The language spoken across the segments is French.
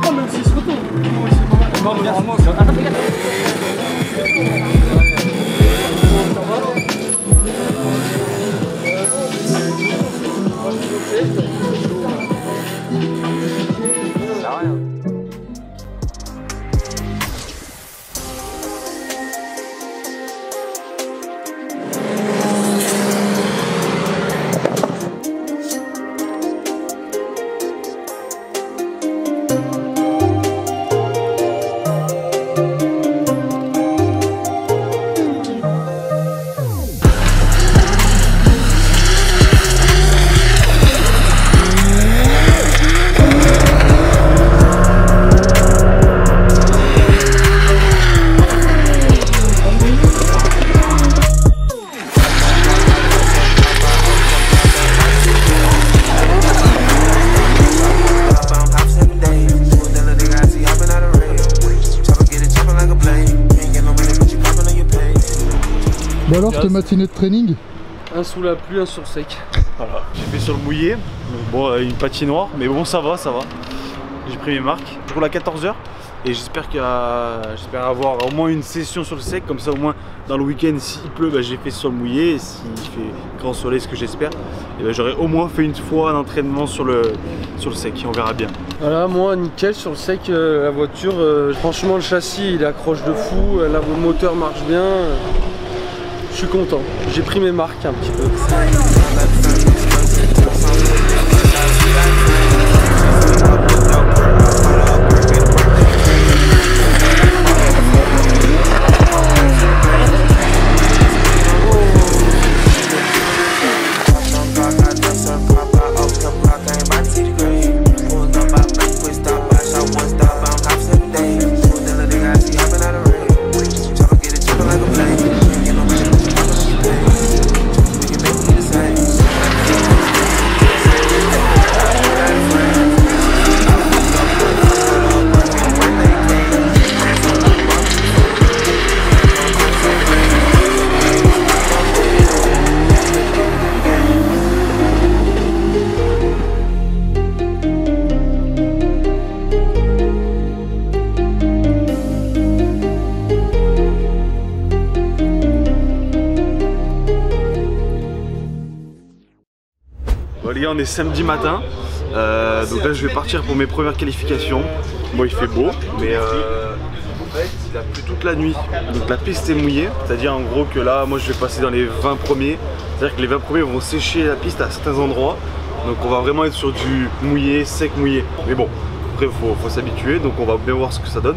Oh, même s'il se retourne. Non, normalement, c'est... Attends, regarde. Bon alors, cette matinée de training? Un sous la pluie, un sur sec. Voilà, j'ai fait sur le mouillé. Donc bon, une patinoire, mais bon, ça va, ça va. J'ai pris mes marques. Je roule à 14 h et j'espère avoir au moins une session sur le sec. Comme ça, au moins dans le week-end, s'il pleut, bah, j'ai fait sur le mouillé. Et s'il fait grand soleil, ce que j'espère, bah, j'aurai au moins fait une fois un entraînement sur le sec. On verra bien. Voilà, moi nickel sur le sec, la voiture. Franchement, le châssis il accroche de fou. Le moteur marche bien. Je suis content, j'ai pris mes marques un petit peu. Bon les gars, on est samedi matin, donc là je vais partir pour mes premières qualifications. Bon, il fait beau, mais en fait il a plu toute la nuit, donc la piste est mouillée, c'est-à-dire en gros que là moi je vais passer dans les 20 premiers, c'est-à-dire que les 20 premiers vont sécher la piste à certains endroits, donc on va vraiment être sur du mouillé, sec mouillé. Mais bon, après faut s'habituer, donc on va bien voir ce que ça donne.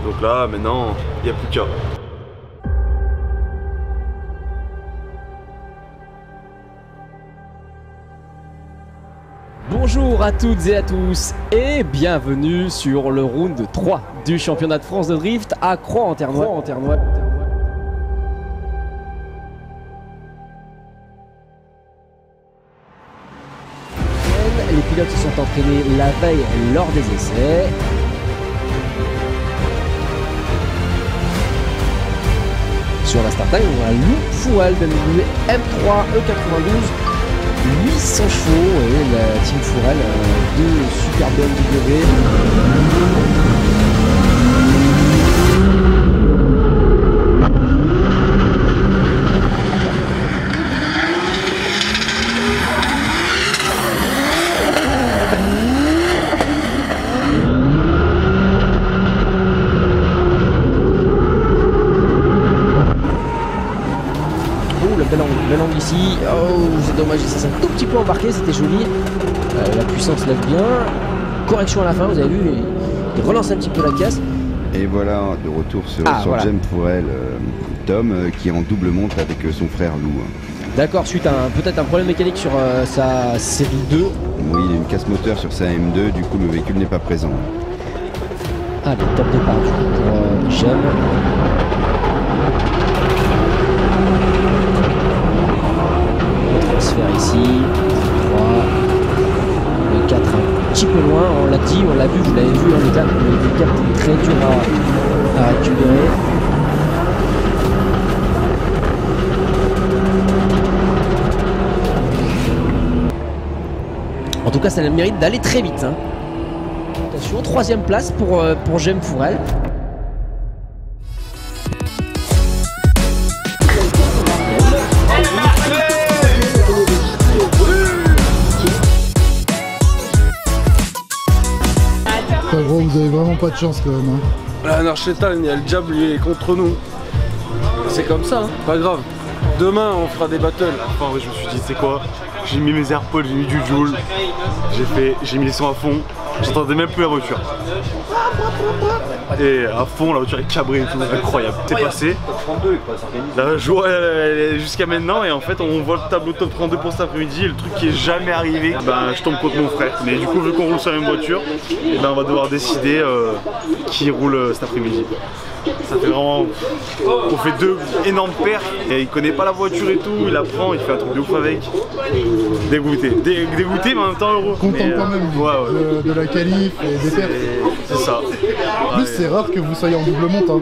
Donc là maintenant il n'y a plus qu'à. Bonjour à toutes et à tous et bienvenue sur le round 3 du championnat de France de drift à Croix-en-Ternois. Les pilotes se sont entraînés la veille lors des essais. Sur la start time, on a Lou Foual BMW M3 E92. 800 chevaux et la Team Fourel de super BMW. Bel angle ici. Oh, c'est dommage, ça s'est un tout petit peu embarqué, c'était joli. La puissance lève bien. Correction à la fin, vous avez vu, il relance un petit peu la caisse. Et voilà, de retour sur voilà. Jem Fourel, Tom, qui est en double monte avec son frère Lou. D'accord, suite à peut-être un problème mécanique sur sa série 2. Oui, il a une casse moteur sur sa M2, du coup le véhicule n'est pas présent. Allez, top départ du coup pour Jem. Transfert ici, 3, le 4 un petit peu loin, on l'a dit, on l'a vu, vous l'avez vu, le 4 est très dur à récupérer. En tout tout cas, ça a le mérite d'aller très vite. Hein. Attention, 3e place pour Jem Fourel. Gros, vous avez vraiment pas de chance quand même. Hein. La Narchetal, il y a le diable, lui, il est contre nous. C'est comme ça, hein. Pas grave. Demain, on fera des battles. Enfin, je me suis dit, c'est quoi? J'ai mis mes AirPods, j'ai mis du Joule, j'ai mis les sons à fond, j'entendais même plus la voiture. Et à fond, la voiture est cabrée et tout, incroyable. C'est passé. La joie elle est jusqu'à maintenant, et en fait, on voit le tableau top 32 pour cet après-midi, et le truc qui est jamais arrivé, ben je tombe contre mon frère. Mais du coup, vu qu'on roule sur la même voiture, et ben on va devoir décider qui roule cet après-midi. Ça fait vraiment... On fait 2 énormes pertes et il connaît pas la voiture et tout, il apprend, il fait un truc de ouf avec. Dégoûté. Dégoûté mais en même temps heureux. Content mais, quand même de la qualif et des pertes. C'est ça. En plus c'est rare que vous soyez en double monte. Hein.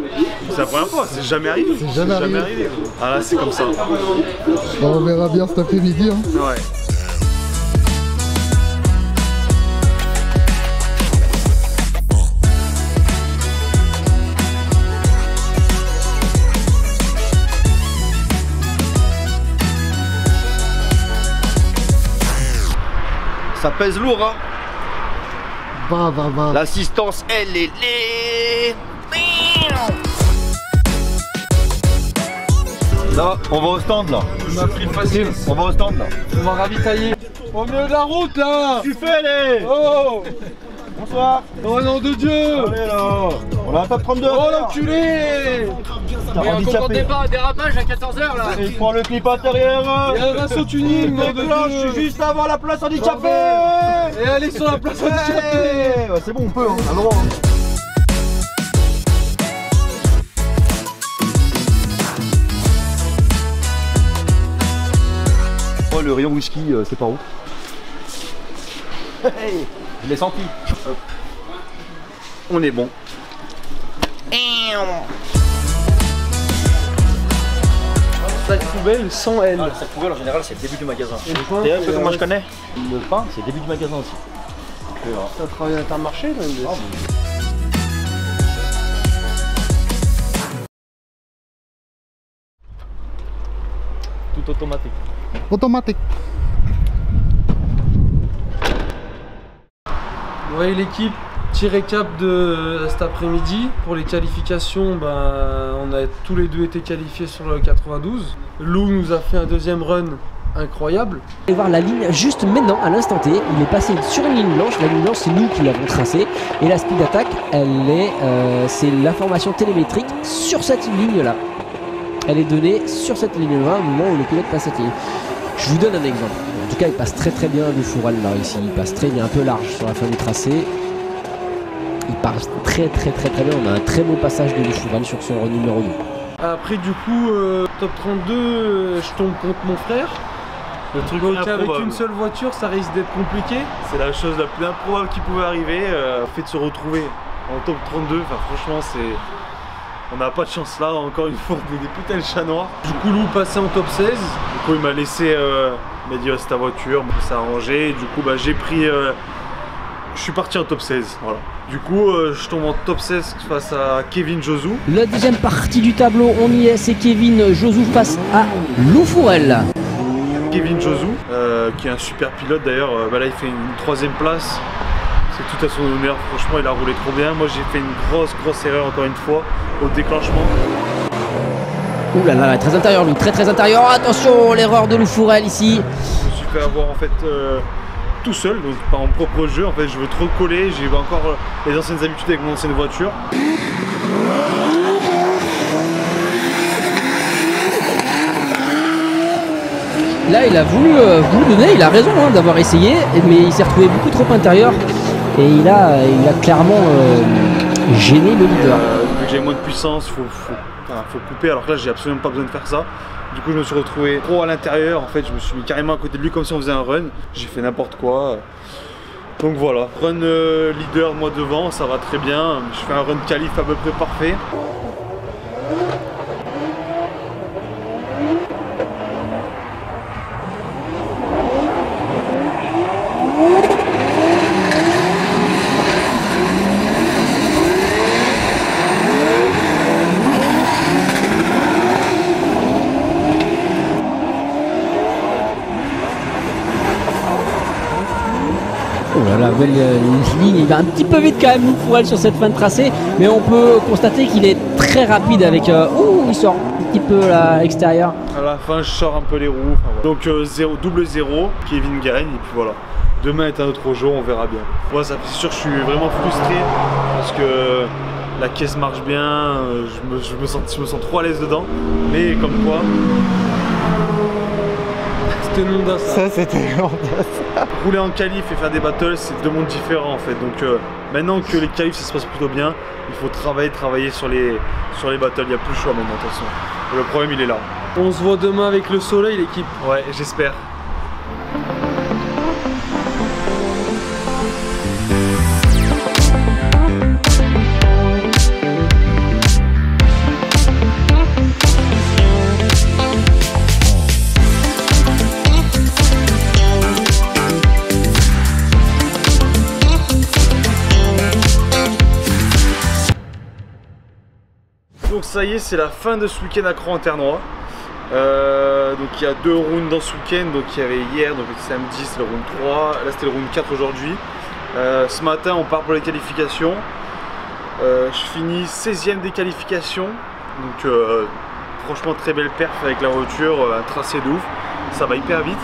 C'est la première fois, c'est jamais arrivé. C'est jamais arrivé. Ah là c'est comme ça. Bon, on verra bien cet après-midi. Hein. Ouais. Ça pèse lourd, hein. Bah. L'assistance, elle est laid. Là, on va au stand là. On a pris facile. On va au stand là. On va ravitailler. Au milieu de la route là. Tu fais les. Oh. Bonsoir. Oh nom de Dieu. Allez là. On a un top 32. Oh l'enculé. Mais on comptait pas un dérapage à 14h là. Il prend le clip intérieur. Il y a un Rasso tuning, nom de Je Dieu. suis juste avant la place handicapée. Et allez sur la place handicapée. Ouais, c'est bon, on peut, hein. On a le droit, hein. Oh, le rayon whisky, c'est par où? Hey, je l'ai senti. Hop. On est bon. Sac poubelle sans L. Le sac poubelle en général c'est le début du magasin. Et le pain, T'es un peu et comme moi je reste. connais. Le pain c'est le début du magasin aussi. T'as travaillé à Intermarché là, Tout automatique. Automatique. Vous voyez l'équipe, petit récap de cet après-midi. Pour les qualifications, on a tous les deux été qualifiés sur le 92. Lou nous a fait un deuxième run incroyable. Allez voir la ligne juste maintenant, à l'instant T. Il est passé sur une ligne blanche. La ligne blanche, c'est nous qui l'avons tracée. Et la speed attack, c'est l'information télémétrique sur cette ligne-là. Elle est donnée sur cette ligne-là au moment où le pilote passe cette ligne. Je vous donne un exemple. En tout cas, il passe très bien le Fourel là ici. Il passe très bien, un peu large sur la fin du tracé. Il passe très bien. On a un très beau passage de Fourel sur son run numéro 2. Après du coup, top 32, je tombe contre mon frère. Le truc Donc avec improbable. une seule voiture, ça risque d'être compliqué. C'est la chose la plus improbable qui pouvait arriver, le fait de se retrouver en top 32, enfin franchement c'est... On n'a pas de chance là, encore une fois, on est des putains de chats noirs. Du coup, Lou passait en top 16. Du coup il m'a laissé, il m'a dit c'est ta voiture, ça a arrangé, et du coup j'ai pris... je suis parti en top 16, voilà. Du coup je tombe en top 16 face à Kevin Josou. La deuxième partie du tableau, on y est, c'est Kevin Josou face à Lou Fourel. Kevin Josou, qui est un super pilote d'ailleurs, là il fait une 3ème place. C'est tout à son honneur, franchement il a roulé trop bien. Moi j'ai fait une grosse erreur encore une fois au déclenchement. Ouh là là, très intérieur Lou, très intérieur. Attention, l'erreur de Lou Fourel ici. Je me suis fait avoir en fait tout seul, donc par mon propre jeu. En fait je veux trop coller, j'ai encore les anciennes habitudes avec mon ancienne voiture. Là, il a voulu donner, il a raison d'avoir essayé, mais il s'est retrouvé beaucoup trop intérieur et il a clairement gêné le leader. Vu que j'ai moins de puissance, faut couper, alors que là j'ai absolument pas besoin de faire ça. Du coup je me suis retrouvé trop à l'intérieur, en fait je me suis mis carrément à côté de lui comme si on faisait un run. J'ai fait n'importe quoi. Donc voilà, run leader moi devant, ça va très bien. Je fais un run qualif à peu près parfait. là là, belle ligne, il va un petit peu vite quand même Loufourel sur cette fin de tracé, mais on peut constater qu'il est très rapide avec... il sort un petit peu à l'extérieur. À la fin, je sors un peu les roues. Enfin, voilà. Donc double 0, Kevin gagne, et puis voilà. Demain est un autre jour, on verra bien. Moi, c'est sûr, je suis vraiment frustré parce que la caisse marche bien, je me sens trop à l'aise dedans, mais comme quoi... C'était Honda ça. Ça c'était Honda ça. Rouler en qualif et faire des battles, c'est deux mondes différents en fait. Donc maintenant que les qualifs ça se passe plutôt bien, il faut travailler sur les battles, il n'y a plus le choix maintenant de toute façon. Et le problème il est là. On se voit demain avec le soleil l'équipe. Ouais, j'espère. Donc ça y est, c'est la fin de ce week-end à Cros-en-Ternois. Donc il y a 2 rounds dans ce week-end. Donc il y avait hier, donc samedi c'est le round 3, là c'était le round 4 aujourd'hui. Ce matin on part pour les qualifications. Je finis 16e des qualifications. Donc franchement très belle perf avec la voiture, un tracé de ouf. Ça va hyper vite.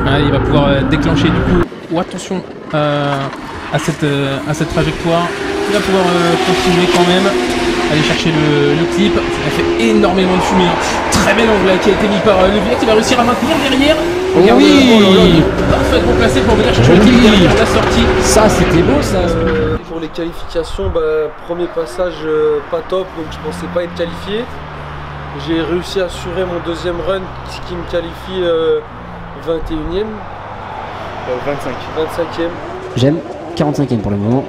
Ah, il va pouvoir déclencher du coup. Oh, attention à cette trajectoire. Il va pouvoir continuer quand même, aller chercher le clip. Ça fait énormément de fumée. Hein. Très bel angle qui a été mis par Levier qui va réussir à maintenir derrière. Regarde, oui, parfaitement placé pour venir chercher le clip derrière la sortie. Ça c'était beau ça. Pour les qualifications, premier passage pas top, donc je pensais pas être qualifié. J'ai réussi à assurer mon deuxième run, ce qui me qualifie 21e. 25e. J'aime 45e pour le moment.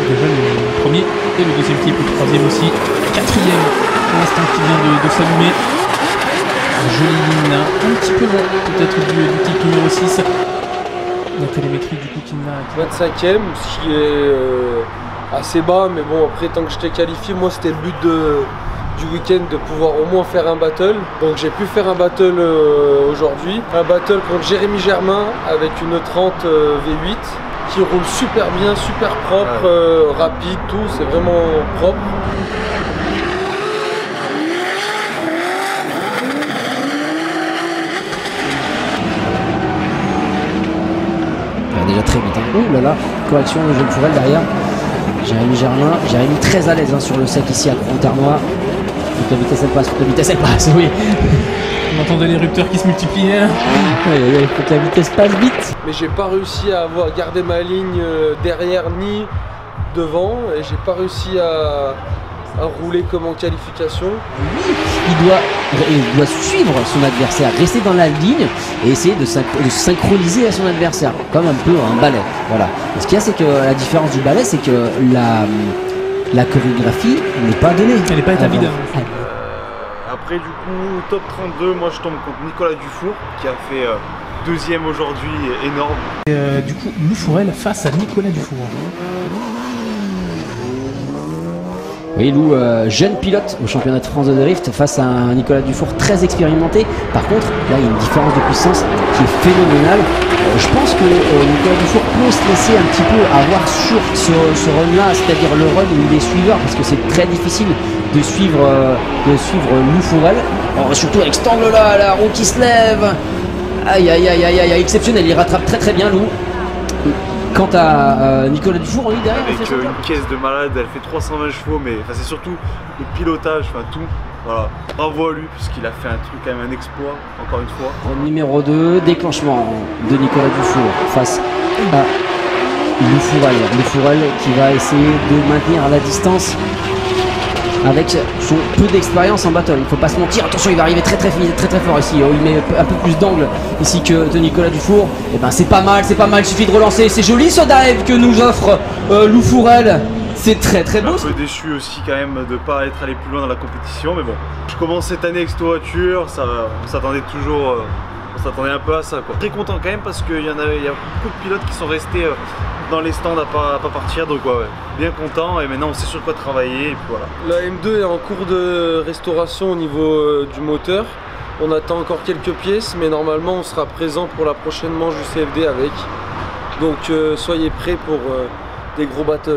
Déjà le premier et le deuxième clip, le troisième aussi, quatrième pour l'instant qui vient de s'allumer. Jolie ligne, un petit peu loin peut-être du clip numéro 6. La télémétrie du coup qui n'a... 25e, ce qui est assez bas, mais bon après tant que j'étais qualifié, moi c'était le but du week-end de pouvoir au moins faire un battle. Donc j'ai pu faire un battle aujourd'hui, un battle contre Jérémy Germain avec une 30 V8. Qui roule super bien, super propre, rapide, tout, c'est vraiment propre. Déjà très vite. Hein. Ouh là là, correction de Jeune Fourel derrière. Jérémy Germain, Jérémy très à l'aise hein, sur le sec ici à Cros-en-Ternois. Toute la vitesse elle passe, toute la vitesse elle passe, oui. On entendait les rupteurs qui se multipliaient. Il faut que la vitesse passe vite. Mais j'ai pas réussi à garder ma ligne derrière ni devant et j'ai pas réussi à rouler comme en qualification. Il doit suivre son adversaire, rester dans la ligne et essayer de synchroniser à son adversaire, comme un peu un ballet. Voilà. Et ce qu'il y a, c'est que la différence du ballet, c'est que la chorégraphie n'est pas donnée. Elle n'est pas établie. Après du coup, top 32, moi je tombe contre Nicolas Dufour qui a fait deuxième aujourd'hui, énorme. Et du coup, Loufourel face à Nicolas Dufour. Oui, Lou, jeune pilote au championnat de France de drift face à un Nicolas Dufour très expérimenté. Par contre, là, il y a une différence de puissance qui est phénoménale. Je pense que Nicolas Dufour peut se laisser un petit peu avoir sur ce run-là, c'est-à-dire le run où il est suiveur, parce que c'est très difficile de suivre Loufourel. Surtout avec cet angle-là, la roue qui se lève. Aïe, aïe, aïe, aïe, aïe, exceptionnel. Il rattrape très très bien, Lou. Quant à Nicolas Dufour, lui derrière, avec une caisse de malade, elle fait 320 chevaux, mais c'est surtout le pilotage, tout. Voilà, bravo à lui, parce qu'il a fait un truc, quand même un exploit, encore une fois. Numéro 2, déclenchement de Nicolas Dufour face à Loufourel qui va essayer de maintenir la distance avec son peu d'expérience en battle. Il ne faut pas se mentir, attention, il va arriver très fort ici. Il met un peu plus d'angle ici que de Nicolas Dufour. Et ben c'est pas mal, il suffit de relancer. C'est joli ce dive que nous offre Loufourel. C'est très beau. Je suis un peu déçu aussi quand même de ne pas être allé plus loin dans la compétition, mais bon. Je commence cette année avec cette voiture, on s'attendait toujours s'attendait un peu à ça quoi. Très content quand même parce qu'il y a beaucoup de pilotes qui sont restés dans les stands à pas partir, donc ouais, bien content et maintenant on sait sur quoi travailler et puis voilà. La M2 est en cours de restauration au niveau du moteur. On attend encore quelques pièces mais normalement on sera présent pour la prochaine manche du CFD avec. Donc soyez prêts pour des gros battles.